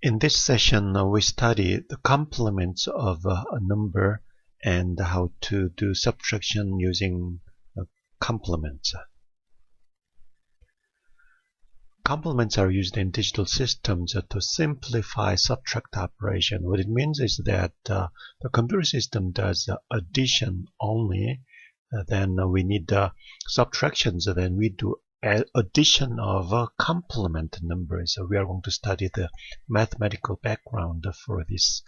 In this session, we study the complements of a number and how to do subtraction using complements. Complements are used in digital systems to simplify subtract operation. What it means is that the computer system does addition only, then we need subtractions, then we do addition of complement numbers. So we are going to study the mathematical background for this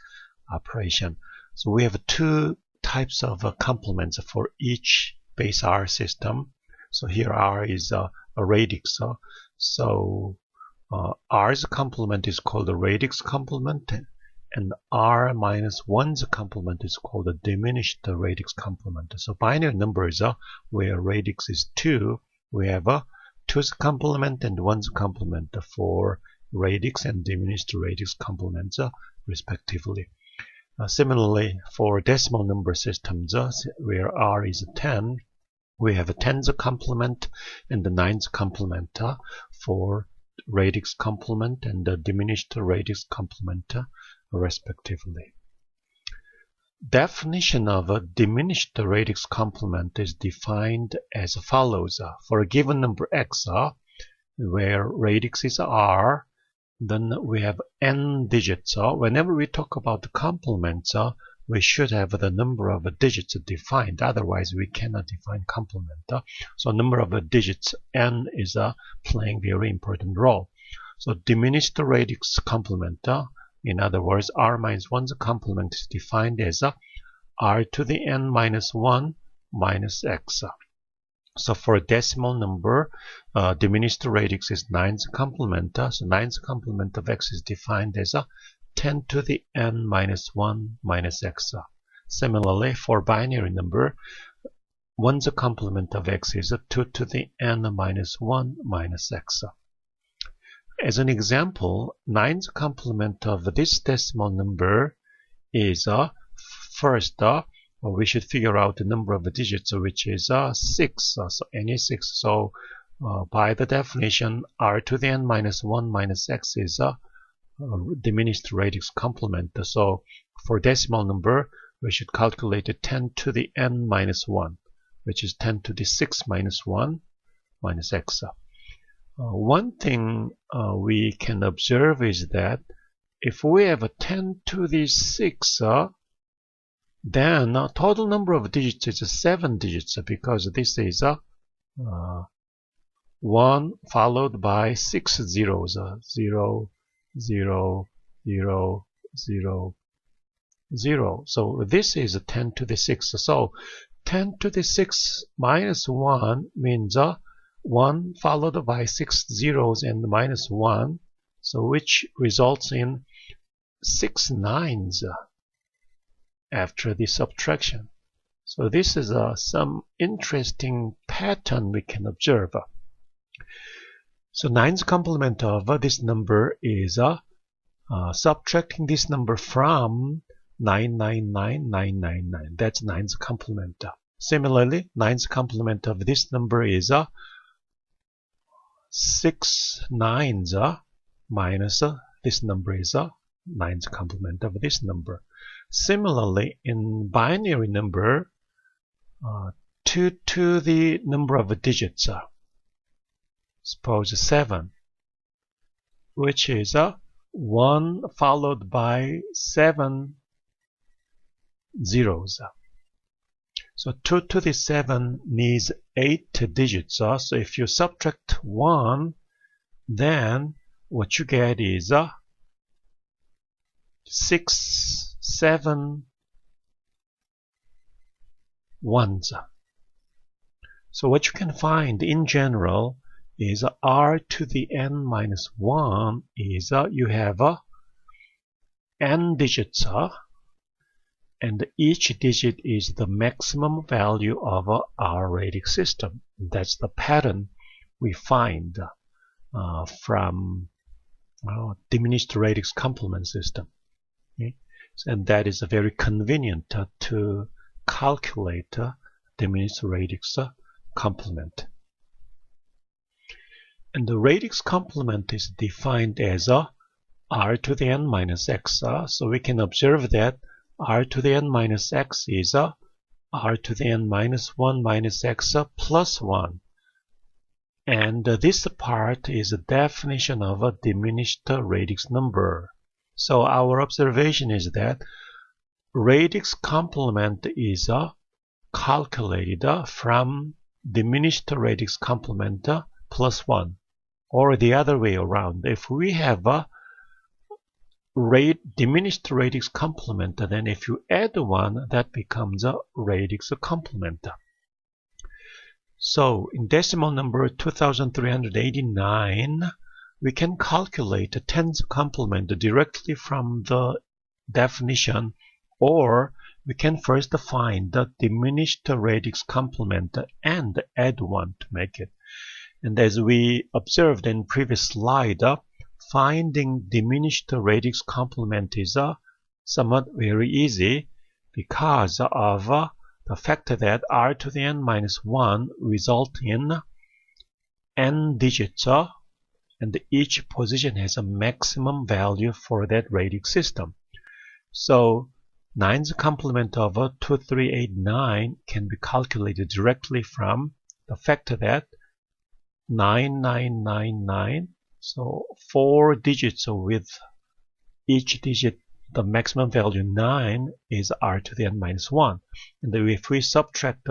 operation. So we have two types of complements for each base R system. So here R is a radix. So R's complement is called the radix complement, and R minus 1's complement is called the diminished radix complement. So binary numbers where radix is 2, we have a 2's complement and 1's complement for radix and diminished radix complements respectively. Similarly, for decimal number systems where R is 10, we have a 10's complement and the 9's complement for radix complement and the diminished radix complement respectively. Definition of a diminished radix complement is defined as follows. For a given number x, where radix is r, then we have n digits. Whenever we talk about the complements, we should have the number of digits defined. Otherwise, we cannot define complement. So number of digits n is playing very important role. So diminished radix complement, in other words, r minus 1's complement is defined as r to the n minus 1 minus x. So for a decimal number, diminished radix is 9's complement. So 9's complement of x is defined as 10 to the n minus 1 minus x. Similarly, for binary number, 1's complement of x is 2 to the n minus 1 minus x. As an example, 9's complement of this decimal number is first, we should figure out the number of digits, which is 6. So n is 6. So by the definition, r to the n minus 1 minus x is diminished radix complement. So for decimal number, we should calculate 10 to the n minus 1, which is 10 to the 6 minus 1 minus x. One thing we can observe is that if we have a 10 to the 6, then total number of digits is 7 digits, because this is 1 followed by 6 zeros, 0, 0, 0, 0, 0. So this is 10 to the 6. So 10 to the 6 minus 1 means 1 followed by 6 zeros and minus 1, so which results in 6 nines after the subtraction. So this is some interesting pattern we can observe. So 9's complement of this number is subtracting this number from 999,999. That's 9's complement. Similarly, 9's complement of this number is 6 nines minus this number is 9's complement of this number. Similarly, in binary number, 2 to the number of digits, suppose 7, which is 1 followed by 7 zeros. So 2 to the 7 needs 8 digits. So if you subtract 1, then what you get is 6, 7 ones. So what you can find in general is r to the n minus 1 is you have n digits, and each digit is the maximum value of our radix system. That's the pattern we find from diminished radix complement system. Okay? And that is very convenient to calculate diminished radix complement. And the radix complement is defined as r to the n minus x. So we can observe that r to the n minus x is r to the n minus 1 minus x plus 1. And this part is a definition of a diminished radix number. So our observation is that radix complement is calculated from diminished radix complement plus 1. Or the other way around. If we have a diminished radix complement, then if you add 1, that becomes a radix complement. So in decimal number 2389, we can calculate the tens complement directly from the definition, or we can first find the diminished radix complement and add 1 to make it. And as we observed in previous slide, finding diminished radix complement is somewhat very easy because of the fact that r to the n minus 1 result in n digits, and each position has a maximum value for that radix system. So 9's complement of 2389 can be calculated directly from the fact that 9999, so 4 digits with each digit the maximum value 9 is r to the n minus 1. And if we subtract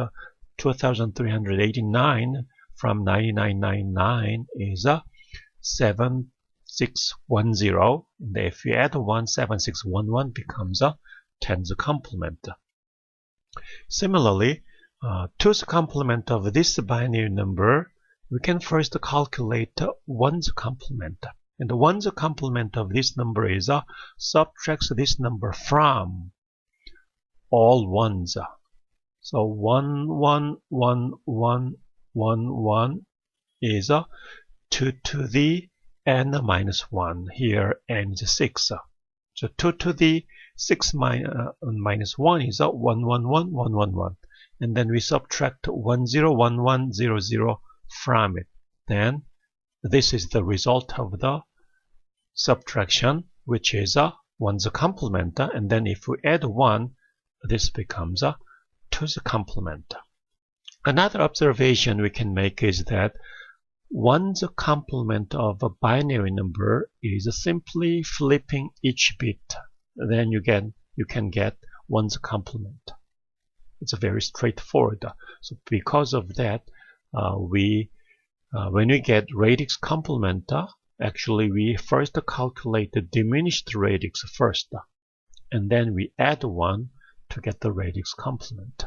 2389 from 9999 is 7610. And if we add 1, 7611 becomes a tens complement. Similarly, 2's complement of this binary number, we can first calculate 1's complement. And the 1's complement of this number is subtracts this number from all 1's. So 1, 1, 1, 1, 1, 1 is 2 to the n minus 1. Here n is 6. So 2 to the 6 minus 1 is 1, 1, 1, 1, 1, 1. And then we subtract 1, 0, 1, 1, 0, 0 from it. Then this is the result of the subtraction, which is 1's complement. And then if we add 1, this becomes 2's complement. Another observation we can make is that 1's complement of a binary number is simply flipping each bit. Then you can get 1's complement. It's very straightforward. So because of that, when we get radix complement, actually we first calculate the diminished radix first, and then we add 1 to get the radix complement.